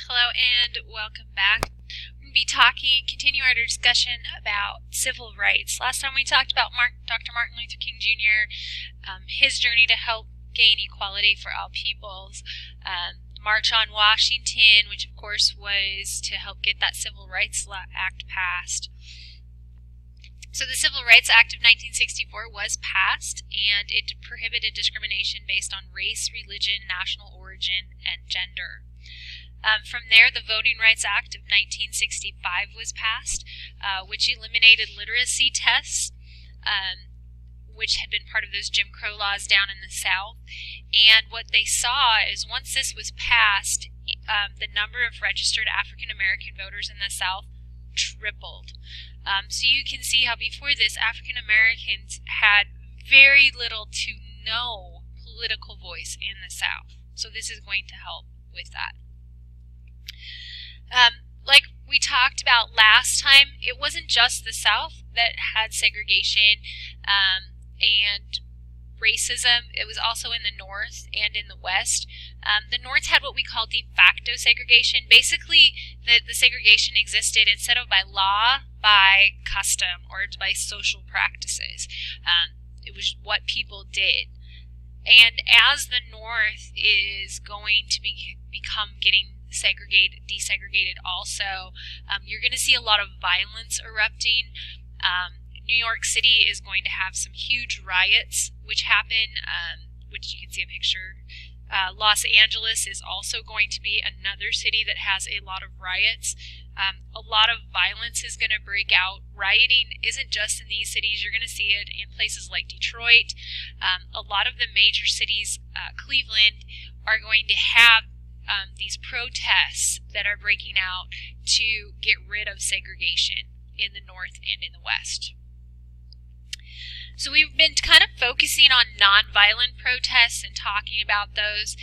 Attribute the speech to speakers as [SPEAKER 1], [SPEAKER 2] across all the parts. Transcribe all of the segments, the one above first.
[SPEAKER 1] Hello and welcome back. We're going to be continue our discussion about civil rights. Last time we talked about Dr. Martin Luther King Jr., his journey to help gain equality for all peoples, March on Washington, which of course was to help get that Civil Rights Act passed. So the Civil Rights Act of 1964 was passed, and it prohibited discrimination based on race, religion, national origin, and gender. From there, the Voting Rights Act of 1965 was passed, which eliminated literacy tests, which had been part of those Jim Crow laws down in the South. And what they saw is once this was passed, the number of registered African American voters in the South tripled. So you can see how before this, African Americans had very little to no political voice in the South. So this is going to help with that. Like we talked about last time, it wasn't just the South that had segregation and racism. It was also in the North and in the West. The North had what we call de facto segregation. Basically, the segregation existed instead of by law, by custom, or by social practices. It was what people did. And as the North is going to become getting desegregated also, you're going to see a lot of violence erupting. New York City is going to have some huge riots which happen, which you can see a picture. Los Angeles is also going to be another city that has a lot of riots. A lot of violence is going to break out. Rioting isn't just in these cities. You're going to see it in places like Detroit. A lot of the major cities, Cleveland, are going to have these protests that are breaking out to get rid of segregation in the North and in the West. So we've been kind of focusing on nonviolent protests and talking about those.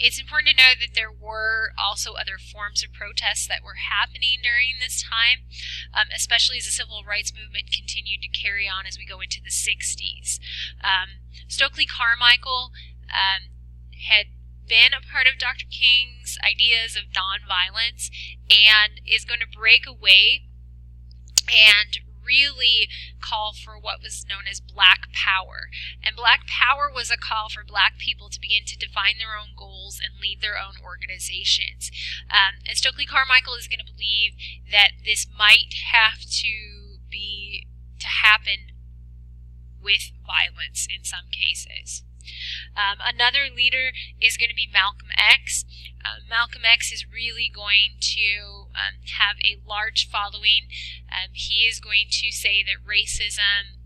[SPEAKER 1] It's important to know that there were also other forms of protests that were happening during this time, especially as the civil rights movement continued to carry on as we go into the 60s. Stokely Carmichael had been a part of Dr. King's ideas of nonviolence and is going to break away and really call for what was known as Black Power. And Black Power was a call for Black people to begin to define their own goals and lead their own organizations. And Stokely Carmichael is going to believe that this might have to happen with violence in some cases. Another leader is going to be Malcolm X. Malcolm X is really going to have a large following. He is going to say that racism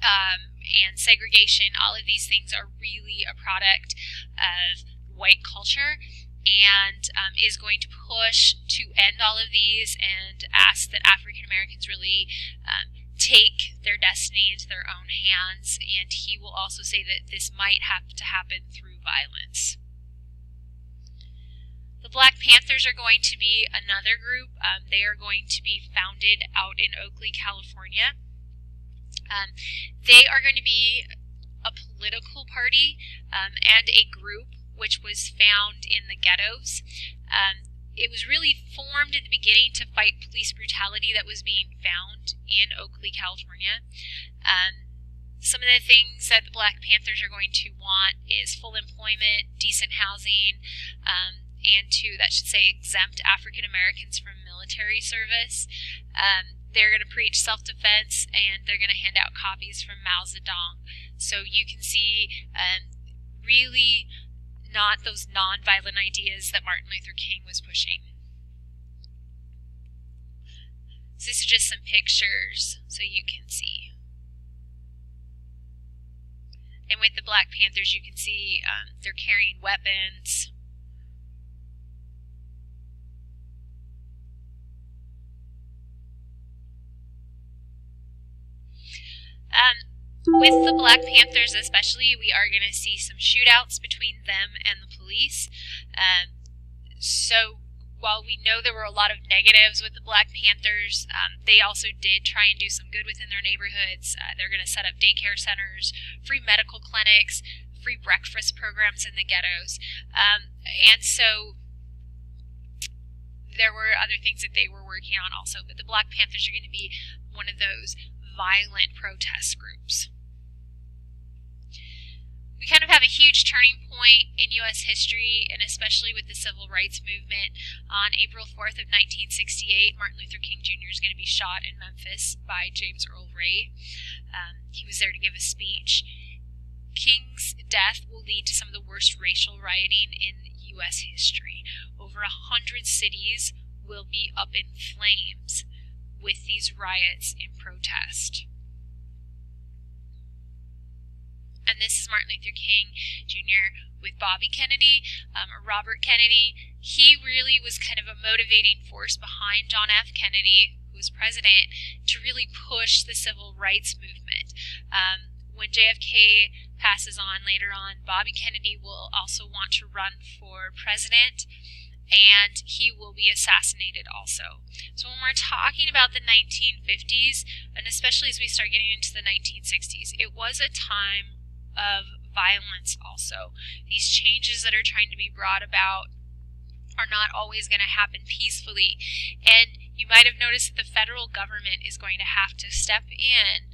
[SPEAKER 1] and segregation, all of these things are really a product of white culture, and is going to push to end all of these and ask that African Americans really take their destiny into their own hands, and he will also say that this might have to happen through violence. The Black Panthers are going to be another group. They are going to be founded out in Oakley, California. They are going to be a political party and a group which was found in the ghettos. It was really formed in the beginning to fight police brutality that was being found in Oakley, California. Some of the things that the Black Panthers are going to want is full employment, decent housing, and that should say exempt African Americans from military service. They're going to preach self-defense, and they're going to hand out copies from Mao Zedong. So you can see really not those nonviolent ideas that Martin Luther King was pushing. So these are just some pictures so you can see. And with the Black Panthers, you can see they're carrying weapons. With the Black Panthers especially, we are going to see some shootouts between them and the police. So while we know there were a lot of negatives with the Black Panthers, they also did try and do some good within their neighborhoods. They're going to set up daycare centers, free medical clinics, free breakfast programs in the ghettos. And so there were other things that they were working on also, but the Black Panthers are going to be one of those violent protest groups. We kind of have a huge turning point in U.S. history, and especially with the Civil Rights Movement. On April 4th of 1968, Martin Luther King Jr. is going to be shot in Memphis by James Earl Ray. He was there to give a speech. King's death will lead to some of the worst racial rioting in U.S. history. Over 100 cities will be up in flames with these riots in protest. And this is Martin Luther King Jr. with Bobby Kennedy, or Robert Kennedy. He really was kind of a motivating force behind John F. Kennedy, who was president, to really push the civil rights movement. When JFK passes on later on, Bobby Kennedy will also want to run for president, and he will be assassinated also. So when we're talking about the 1950s, and especially as we start getting into the 1960s, it was a time of violence also. These changes that are trying to be brought about are not always going to happen peacefully. And you might have noticed that the federal government is going to have to step in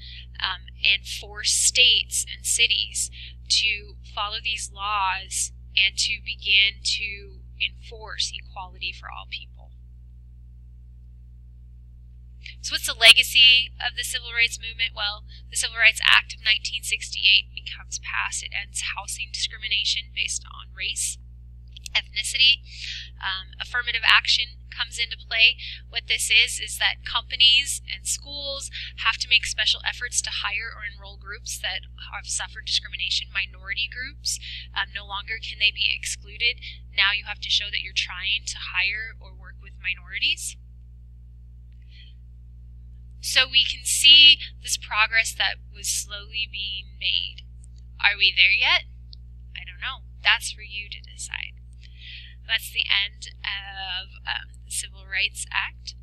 [SPEAKER 1] and force states and cities to follow these laws and to begin to enforce equality for all people. So what's the legacy of the Civil Rights Movement? Well, the Civil Rights Act of 1968 becomes passed. It ends housing discrimination based on race, ethnicity. Affirmative action comes into play. What this is that companies and schools have to make special efforts to hire or enroll groups that have suffered discrimination, minority groups. No longer can they be excluded. Now you have to show that you're trying to hire or work with minorities. So we can see this progress that was slowly being made. Are we there yet? I don't know. That's for you to decide. That's the end of the Civil Rights Act.